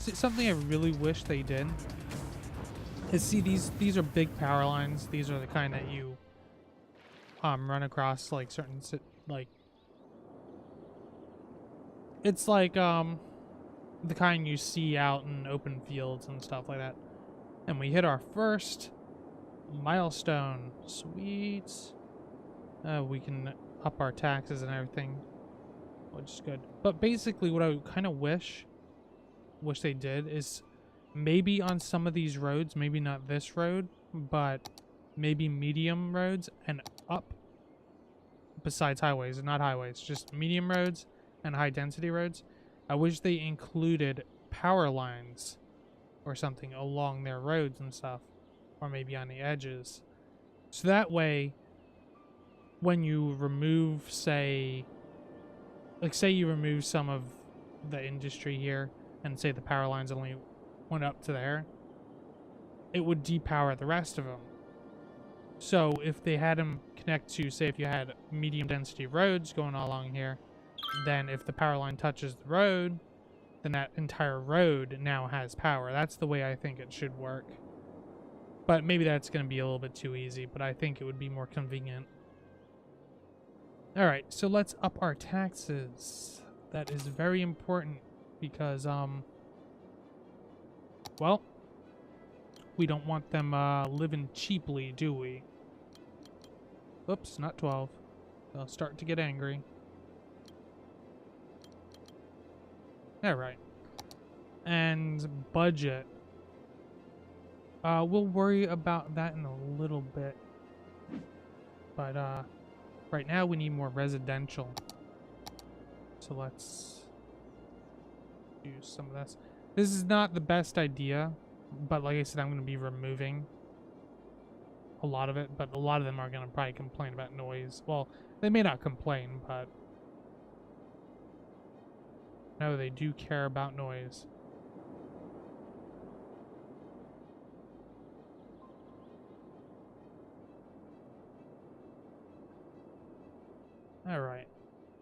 See, something I really wish they did is, see, these are big power lines. These are the kind that you run across, like certain like, it's like the kind you see out in open fields and stuff like that. And we hit our first milestone. Sweet. We can up our taxes and everything, which is good. But basically what I kind of wish they did is maybe on some of these roads, maybe not this road, but maybe medium roads and up, besides highways, not highways, just medium roads and high density roads. I wish they included power lines or something along their roads and stuff, or maybe on the edges. So that way, when you remove, say you remove some of the industry here, and say the power lines only went up to there, it would depower the rest of them. So if they had them connect to, say if you had medium density roads going all along here, then if the power line touches the road, then that entire road now has power. That's the way I think it should work. But maybe that's going to be a little bit too easy, but I think it would be more convenient. Alright, so let's up our taxes. That is very important because, well, we don't want them living cheaply, do we? Oops, not 12. They'll start to get angry. Alright. And budget. We'll worry about that in a little bit. But, right now we need more residential. So let's use some of this. This is not the best idea, but like I said, I'm going to be removing a lot of it, but a lot of them are going to probably complain about noise. Well, they may not complain, but no, they do care about noise. Alright,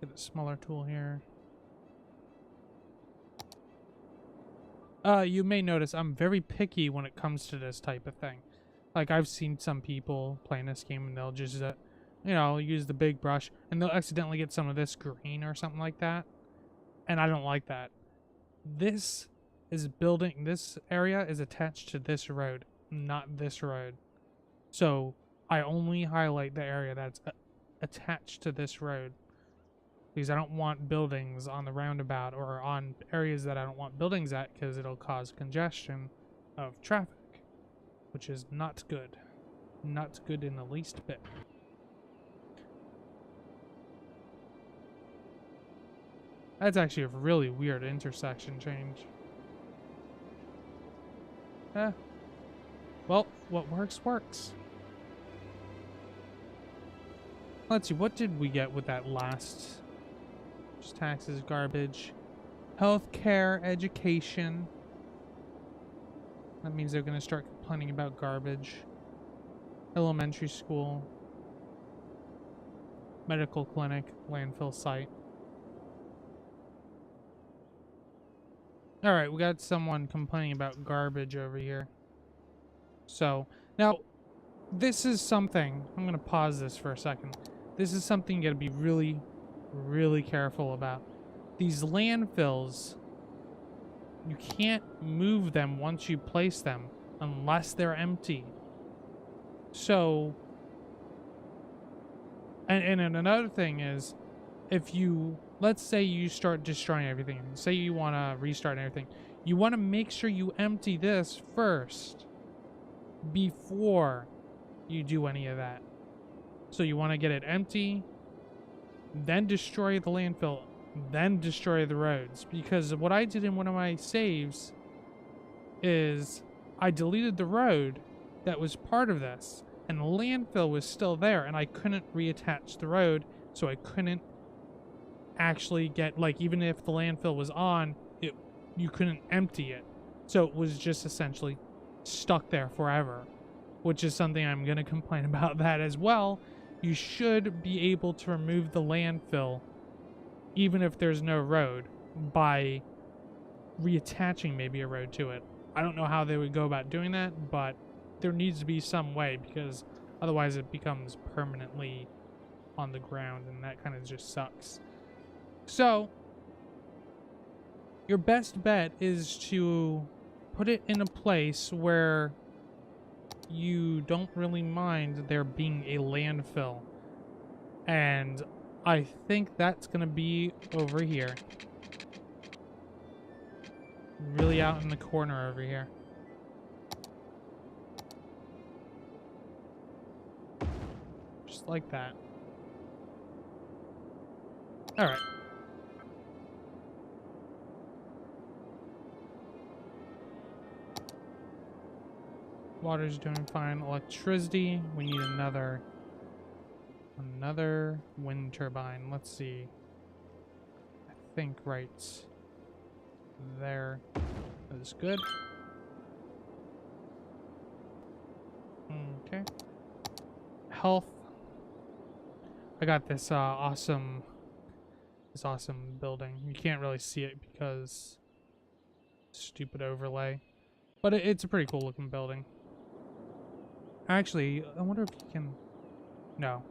get a smaller tool here. You may notice I'm very picky when it comes to this type of thing. Like, I've seen some people playing this game and they'll just, you know, use the big brush and they'll accidentally get some of this green or something like that. And I don't like that. This area is attached to this road, not this road. So, I only highlight the area that's attached to this road. Because I don't want buildings on the roundabout or on areas that I don't want buildings at, because it'll cause congestion of traffic, which is not good. Not good in the least bit. That's actually a really weird intersection change. Well, what works, works. Let's see, what did we get with that last? Just taxes, garbage, healthcare, education. That means they're going to start complaining about garbage. Elementary school, medical clinic, landfill site. Alright, we got someone complaining about garbage over here. So, now, this is something, I'm going to pause this for a second. This is something you got to be really, really careful about. These landfills, you can't move them once you place them unless they're empty. So, and another thing is, if you, let's say you start destroying everything, say you want to restart everything, you want to make sure you empty this first before you do any of that. So you want to get it empty, then destroy the landfill, then destroy the roads. Because what I did in one of my saves is I deleted the road that was part of this, and the landfill was still there, and I couldn't reattach the road, so I couldn't actually get, like, even if the landfill was on, you couldn't empty it. So it was just essentially stuck there forever, which is something I'm going to complain about that as well. You should be able to remove the landfill even if there's no road by reattaching maybe a road to it. I don't know how they would go about doing that, but there needs to be some way, because otherwise it becomes permanently on the ground, and that kind of just sucks. So your best bet is to put it in a place where you don't really mind there being a landfill. And I think that's going to be over here. Really out in the corner over here. Just like that. Alright. Water's doing fine. Electricity. We need another wind turbine. Let's see. I think right there is good. Okay. Health. I got this awesome building. You can't really see it because stupid overlay, but it's a pretty cool looking building. Actually, I wonder if you can. No.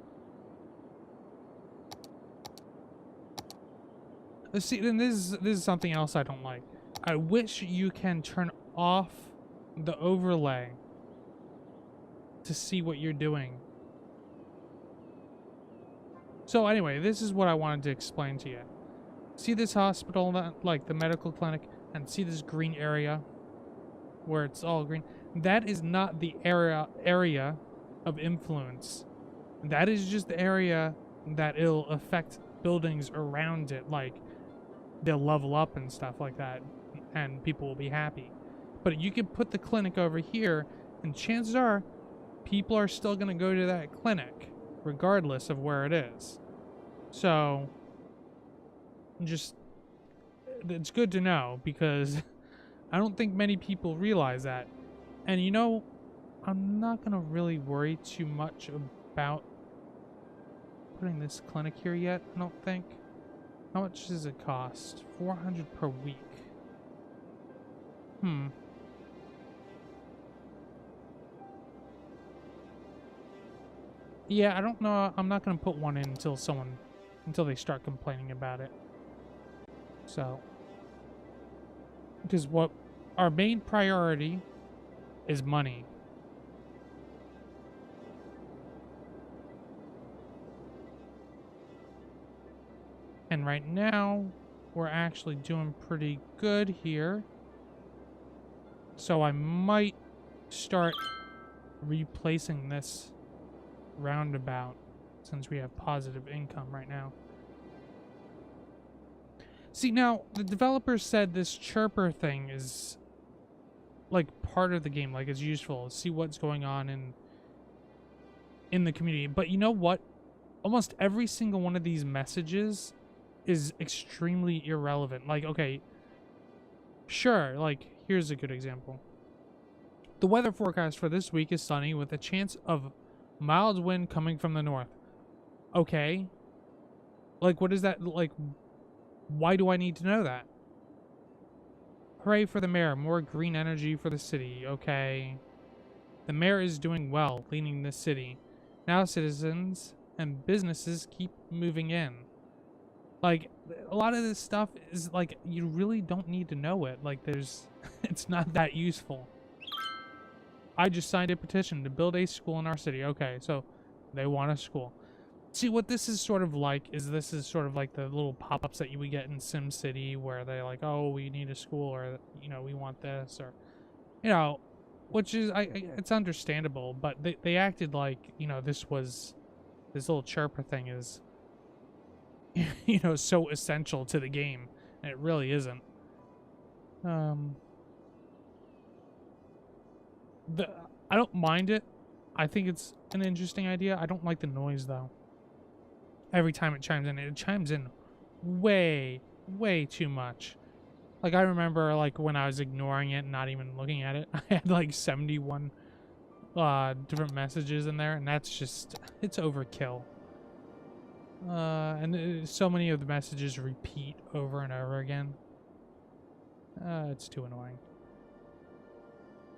See, then this is something else I don't like. I wish you can turn off the overlay to see what you're doing. So anyway, this is what I wanted to explain to you. See this hospital, like the medical clinic, and see this green area where it's all green? That is not the area of influence. That is just the area that it'll affect buildings around it, like they'll level up and stuff like that, and people will be happy. But you can put the clinic over here, and chances are people are still going to go to that clinic regardless of where it is. So just, it's good to know, because I don't think many people realize that. And you know, I'm not going to really worry too much about putting this clinic here yet, I don't think. How much does it cost? 400 per week. Yeah, I don't know. I'm not going to put one in until they start complaining about it. So, because what our main priority is money. And right now, we're actually doing pretty good here. So I might start replacing this roundabout, since we have positive income right now. See, now, the developers said this chirper thing is like part of the game, like it's useful. See what's going on in the community. But you know what? Almost every single one of these messages is extremely irrelevant. Like, okay, sure, like, here's a good example. The weather forecast for this week is sunny with a chance of mild wind coming from the north. Okay. Like, what is that? Like, why do I need to know that? Hooray for the mayor. More green energy for the city. Okay. The mayor is doing well, leading the city. Now citizens and businesses keep moving in. Like, a lot of this stuff is, like, you really don't need to know it. Like, it's not that useful. I just signed a petition to build a school in our city. Okay, so they want a school. See, what this is sort of like is this is sort of like the little pop-ups that you would get in SimCity, where they're like, oh, we need a school, or, you know, we want this, or, you know, which is, it's understandable, but they acted like, you know, this little chirper thing is, you know, so essential to the game, and it really isn't. I don't mind it. I think it's an interesting idea. I don't like the noise, though. Every time it chimes in way too much. Like, I remember, like, when I was ignoring it and not even looking at it, I had, like, 71 different messages in there, and that's just, it's overkill. And so many of the messages repeat over and over again. It's too annoying.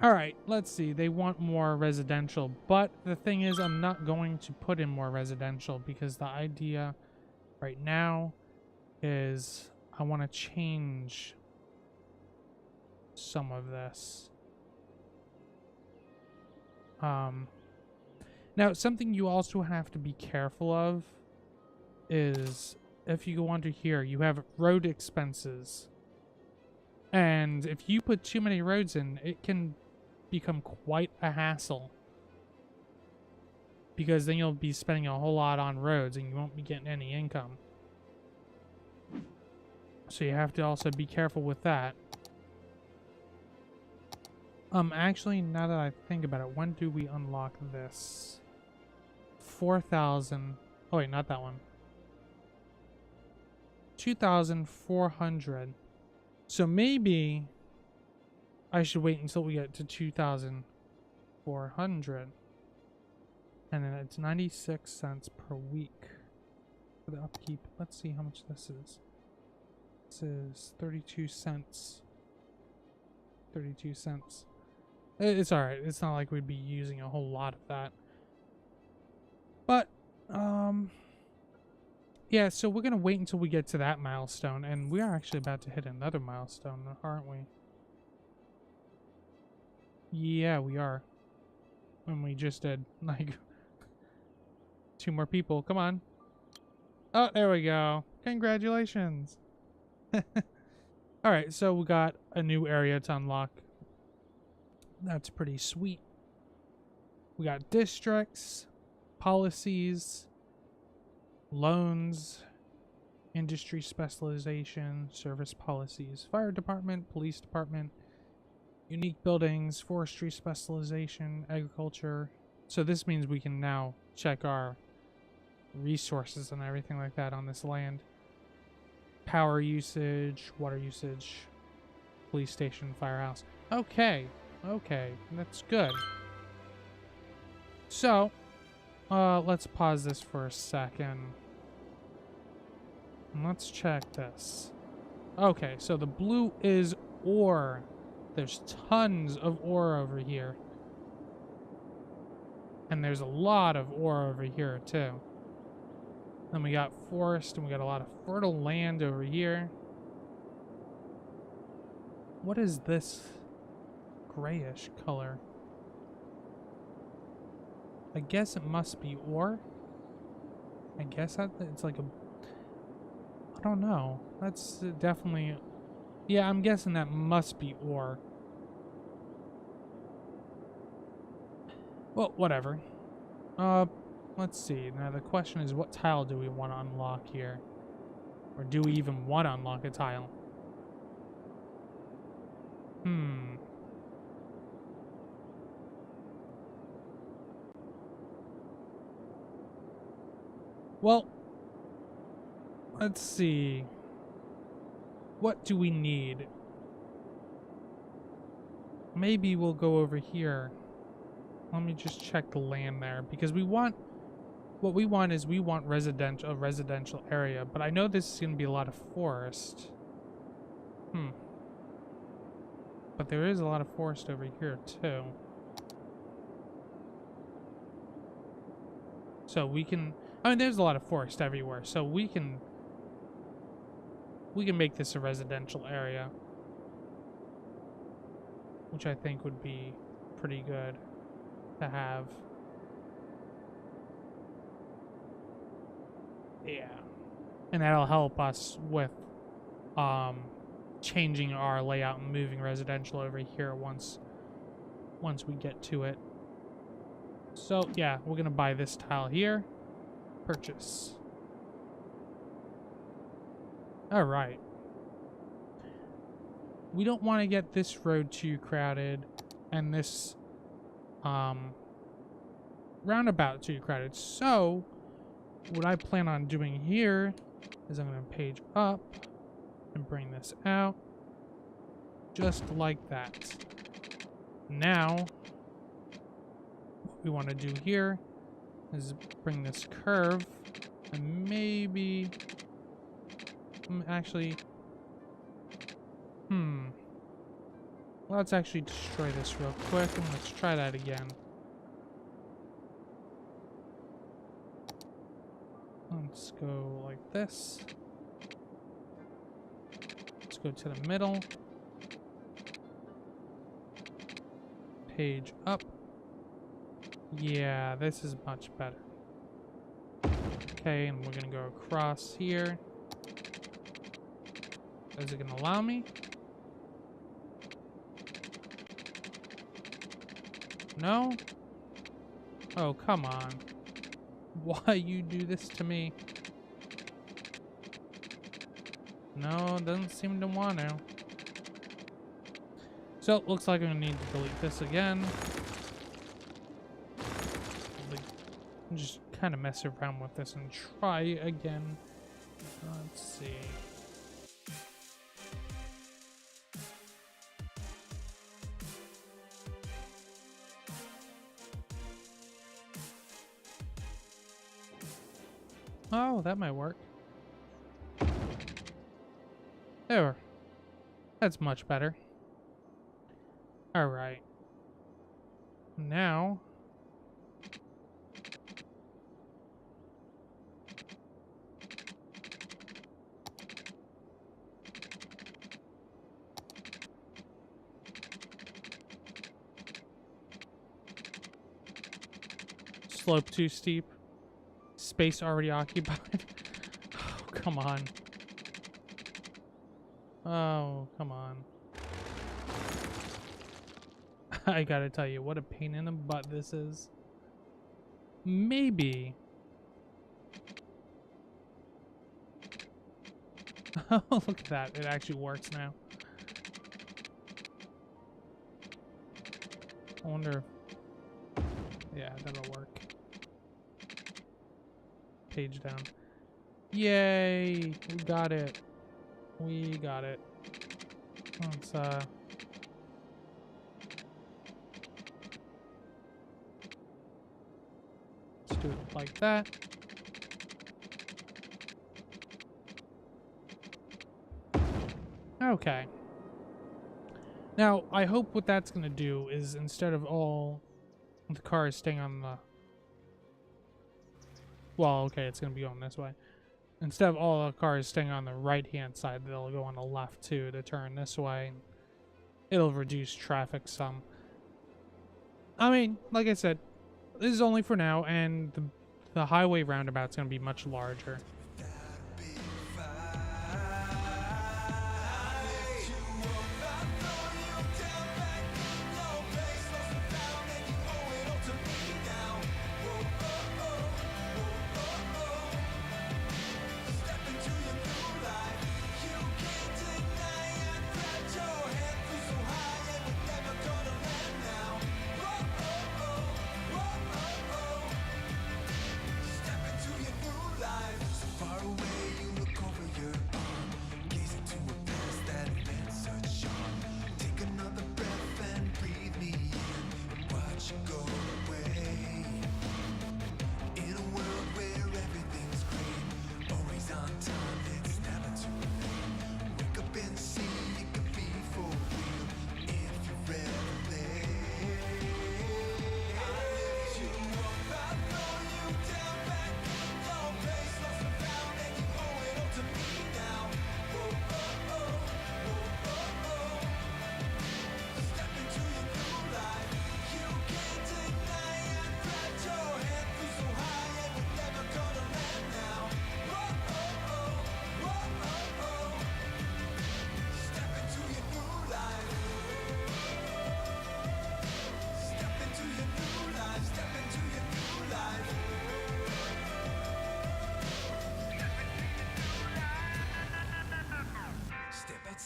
Alright, let's see. They want more residential, but the thing is, I'm not going to put in more residential because the idea right now is I want to change some of this. Now, something you also have to be careful of is if you go under here, you have road expenses. And if you put too many roads in, it can become quite a hassle. Because then you'll be spending a whole lot on roads and you won't be getting any income. So you have to also be careful with that. Actually, now that I think about it, when do we unlock this? 4,000. Oh wait, not that one. 2,400. So maybe I should wait until we get to 2,400. And then it's 96 cents per week for the upkeep. Let's see how much this is. This is 32 cents. 32 cents. It's alright. It's not like we'd be using a whole lot of that. But, yeah, so we're going to wait until we get to that milestone. And we are actually about to hit another milestone, aren't we? Yeah, we are. And we just did, like, 2 more people. Come on. Oh, there we go. Congratulations. Alright, so we got a new area to unlock. That's pretty sweet. We got districts, policies, loans, industry specialization, service policies, fire department, police department, unique buildings, forestry specialization, agriculture. So this means we can now check our resources and everything like that on this land. Power usage, water usage, police station, firehouse. Okay, okay, that's good. So, let's pause this for a second. And let's check this. Okay, so the blue is ore. There's tons of ore over here. And there's a lot of ore over here, too. Then we got forest, and we got a lot of fertile land over here. What is this grayish color? I guess it must be ore. I guess it's like a... I don't know. That's definitely... Yeah, I'm guessing that must be ore. Well, whatever. Let's see. Now the question is, what tile do we want to unlock here? Or do we even want to unlock a tile? Well, let's see. What do we need? Maybe we'll go over here. Let me just check the land there, because we want... What we want is we want a residential area, but I know this is going to be a lot of forest. But there is a lot of forest over here too. So we can... I mean, there's a lot of forest everywhere, so we can make this a residential area, which I think would be pretty good to have. Yeah. And that'll help us with changing our layout and moving residential over here once we get to it. So, yeah, we're going to buy this tile here. Purchase. Alright. We don't want to get this road too crowded and this roundabout too crowded. So, what I plan on doing here is I'm going to page up and bring this out just like that. Now, what we want to do here is bring this curve and maybe actually Let's actually destroy this real quick and let's try that again. Let's go like this. Let's go to the middle. Page up. Yeah, this is much better. Okay, and we're gonna go across here. Is it gonna allow me? No? Oh, come on. Why you do this to me? No, it doesn't seem to want to. So, it looks like I'm gonna need to delete this again. Just kind of mess around with this and try again. Let's see. Oh, that might work. There. That's much better. Alright. Now... slope too steep. Space already occupied. Oh, come on. Oh, come on. I gotta tell you, what a pain in the butt this is. Maybe. Oh, look at that. It actually works now. I wonder if... yeah, that'll work. Page down. Yay! We got it. We got it. Let's do it like that. Okay. Now, I hope what that's going to do is instead of all the cars staying on the... well, okay, it's going to be going this way. Instead of all the cars staying on the right-hand side, they'll go on the left, too, to turn this way. It'll reduce traffic some. I mean, like I said, this is only for now, and the highway roundabout's going to be much larger.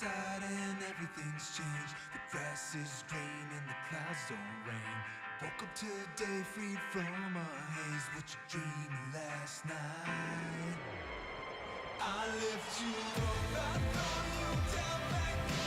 And everything's changed. The grass is green and the clouds don't rain. Woke up today freed from a haze. What you dreamed last night? I lift you up, I throw you down back.